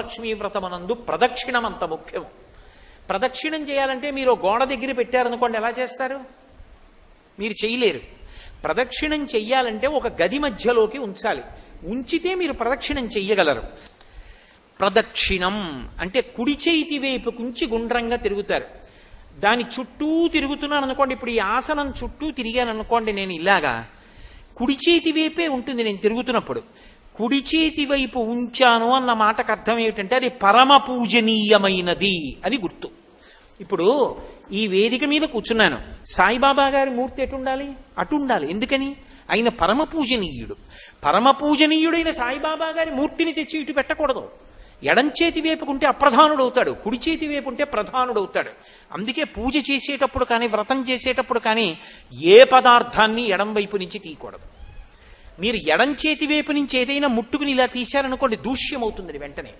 వరలక్ష్మీ వ్రతమనందు ప్రదక్షిణం అంత ముఖ్యం. ప్రదక్షిణం చేయాలంటే మీరు గోడ దగ్గర పెట్టారనుకోండి, ఎలా చేస్తారు? మీరు చేయలేరు. ప్రదక్షిణం చెయ్యాలంటే ఒక గది మధ్యలోకి ఉంచాలి. ఉంచితే మీరు ప్రదక్షిణం చెయ్యగలరు. ప్రదక్షిణం అంటే కుడి చేతి వైపు కుంచి గుండ్రంగా తిరుగుతారు. దాని చుట్టూ తిరుగుతున్నాను అనుకోండి, ఇప్పుడు ఈ ఆసనం చుట్టూ తిరిగాను అనుకోండి, నేను ఇలాగా కుడి చేతి వైపే ఉంటుంది నేను తిరుగుతున్నప్పుడు. కుడి చేతి వైపు ఉంచాను అన్న మాటకు అర్థం ఏమిటంటే అది పరమ పూజనీయమైనది అని గుర్తు. ఇప్పుడు ఈ వేదిక మీద కూర్చున్నాను, సాయిబాబా గారి మూర్తి ఎటు ఉండాలి? అటు ఉండాలి. ఎందుకని? ఆయన పరమ పూజనీయుడు. పరమ పూజనీయుడైన సాయిబాబా గారి మూర్తిని తెచ్చి ఇటు పెట్టకూడదు. ఎడంచేతి వైపుకుంటే అప్రధానుడవుతాడు, కుడి చేతి వైపుంటే ప్రధానుడవుతాడు. అందుకే పూజ చేసేటప్పుడు కానీ వ్రతం చేసేటప్పుడు కానీ ఏ పదార్థాన్ని ఎడం వైపు నుంచి తీయకూడదు. మీరు ఎడం చేతి వైపు నుంచి ఏదైనా ముట్టుకుని ఇలా తీశారనుకోండి, దూష్యం అవుతుంది వెంటనే.